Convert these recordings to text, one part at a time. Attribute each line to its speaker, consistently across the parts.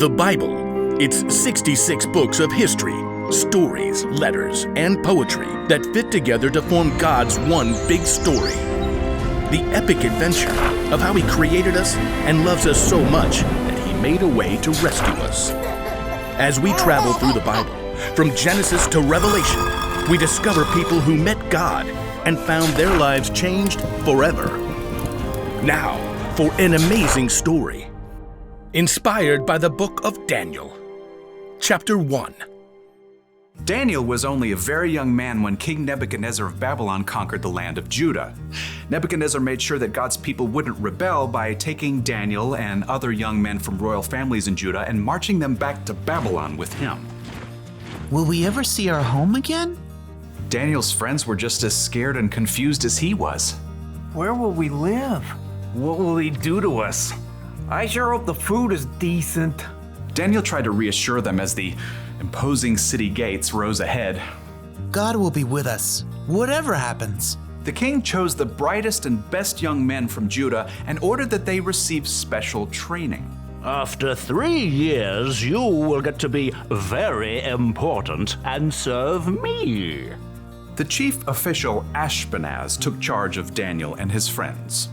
Speaker 1: The Bible. It's 66 books of history, stories, letters, and poetry that fit together to form God's one big story. The epic adventure of how He created us and loves us so much that He made a way to rescue us. As we travel through the Bible, from Genesis to Revelation, we discover people who met God and found their lives changed forever. Now, for an amazing story. Inspired by the book of Daniel. Chapter 1.
Speaker 2: Daniel was only a very young man when King Nebuchadnezzar of Babylon conquered the land of Judah. Nebuchadnezzar made sure that God's people wouldn't rebel by taking Daniel and other young men from royal families in Judah and marching them back to Babylon with him.
Speaker 3: Will we ever see our home again?
Speaker 2: Daniel's friends were just as scared and confused as he was.
Speaker 4: Where will we live? What will he do to us? I sure hope the food is decent.
Speaker 2: Daniel tried to reassure them as the imposing city gates rose ahead.
Speaker 3: God will be with us, whatever happens.
Speaker 2: The king chose the brightest and best young men from Judah and ordered that they receive special training.
Speaker 5: After 3 years, you will get to be very important and serve me.
Speaker 2: The chief official Ashpenaz took charge of Daniel and his friends.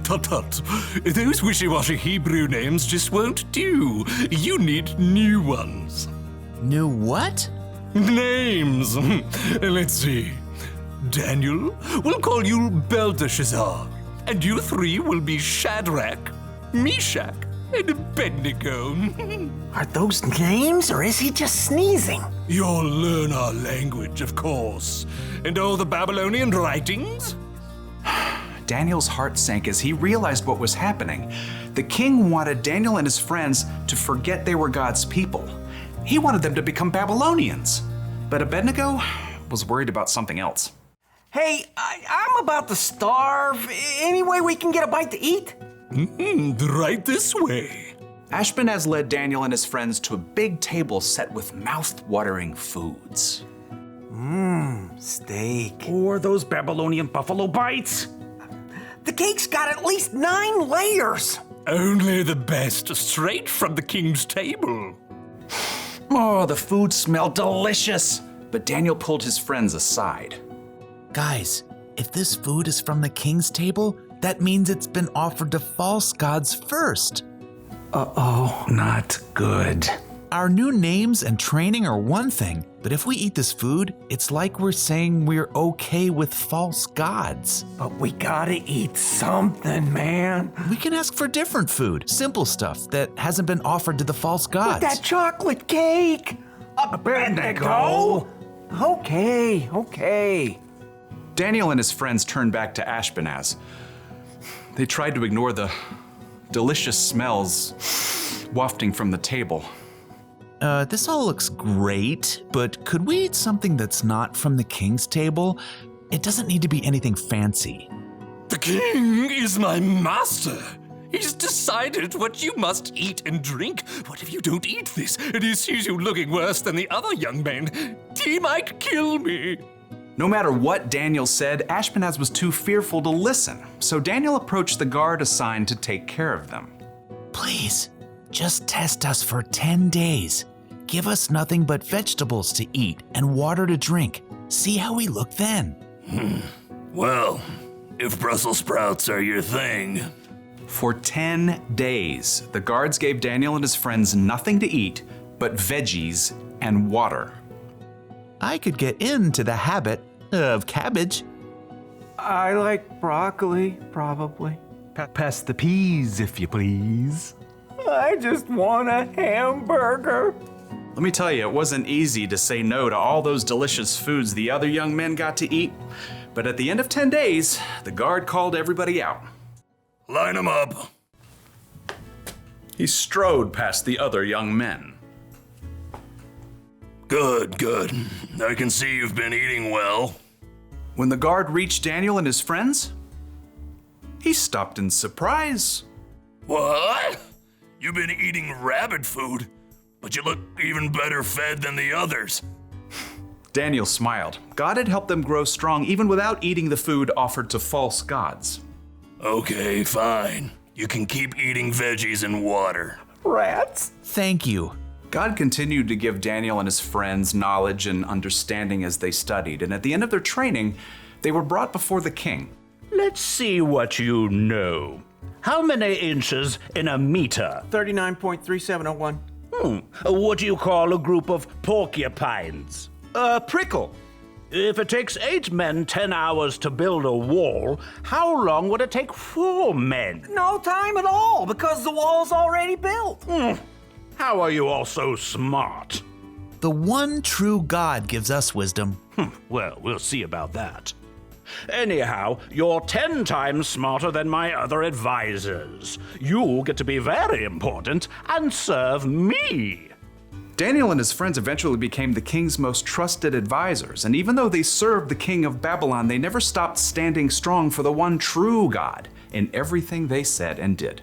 Speaker 6: Tut. Those wishy-washy Hebrew names just won't do. You need new ones.
Speaker 3: New what?
Speaker 6: Names. Let's see. Daniel, we'll call you Belteshazzar. And you three will be Shadrach, Meshach, and Abednego.
Speaker 4: Are those names, or is he just sneezing?
Speaker 6: You'll learn our language, of course. And all the Babylonian writings?
Speaker 2: Daniel's heart sank as he realized what was happening. The king wanted Daniel and his friends to forget they were God's people. He wanted them to become Babylonians. But Abednego was worried about something else.
Speaker 4: Hey, I'm about to starve. Any way we can get a bite to eat?
Speaker 6: Right this way.
Speaker 2: Ashpenaz led Daniel and his friends to a big table set with mouth-watering foods.
Speaker 4: Steak.
Speaker 5: Or those Babylonian buffalo bites.
Speaker 4: The cake's got at least 9 layers.
Speaker 6: Only the best, straight from the king's table.
Speaker 2: Oh, the food smelled delicious. But Daniel pulled his friends aside.
Speaker 3: Guys, if this food is from the king's table, that means it's been offered to false gods first.
Speaker 4: Uh-oh.
Speaker 2: Not good.
Speaker 3: Our new names and training are one thing, but if we eat this food, it's like we're saying we're okay with false gods.
Speaker 4: But we gotta eat something, man.
Speaker 3: We can ask for different food, simple stuff that hasn't been offered to the false gods.
Speaker 4: But that chocolate cake. Abednego. Okay.
Speaker 2: Daniel and his friends turned back to Ashpenaz. They tried to ignore the delicious smells wafting from the table.
Speaker 3: This all looks great, but could we eat something that's not from the king's table? It doesn't need to be anything fancy.
Speaker 6: The king is my master. He's decided what you must eat and drink. What if you don't eat this and he sees you looking worse than the other young men? He might kill me.
Speaker 2: No matter what Daniel said, Ashpenaz was too fearful to listen, so Daniel approached the guard assigned to take care of them.
Speaker 3: Please, just test us for 10 days. Give us nothing but vegetables to eat and water to drink. See how we look then.
Speaker 7: Well, if Brussels sprouts are your thing.
Speaker 2: For 10 days, the guards gave Daniel and his friends nothing to eat but veggies and water.
Speaker 3: I could get into the habit of cabbage.
Speaker 4: I like broccoli, probably.
Speaker 8: Pass the peas, if you please.
Speaker 4: I just want a hamburger.
Speaker 2: Let me tell you, it wasn't easy to say no to all those delicious foods the other young men got to eat. But at the end of 10 days, the guard called everybody out.
Speaker 7: Line 'em up.
Speaker 2: He strode past the other young men.
Speaker 7: Good. I can see you've been eating well.
Speaker 2: When the guard reached Daniel and his friends, he stopped in surprise.
Speaker 7: What? You've been eating rabbit food, but you look even better fed than the others.
Speaker 2: Daniel smiled. God had helped them grow strong even without eating the food offered to false gods.
Speaker 7: Okay, fine. You can keep eating veggies and water.
Speaker 4: Rats?
Speaker 3: Thank you.
Speaker 2: God continued to give Daniel and his friends knowledge and understanding as they studied, and at the end of their training, they were brought before the king.
Speaker 5: Let's see what you know. How many inches in a meter?
Speaker 4: 39.3701.
Speaker 5: What do you call a group of porcupines?
Speaker 6: A prickle.
Speaker 5: If it takes 8 men 10 hours to build a wall, how long would it take 4 men?
Speaker 4: No time at all, because the wall's already built.
Speaker 5: How are you all so smart?
Speaker 3: The one true God gives us wisdom.
Speaker 5: Well, we'll see about that. Anyhow, you're 10 times smarter than my other advisors. You get to be very important and serve me.
Speaker 2: Daniel and his friends eventually became the king's most trusted advisors, and even though they served the king of Babylon, they never stopped standing strong for the one true God in everything they said and did.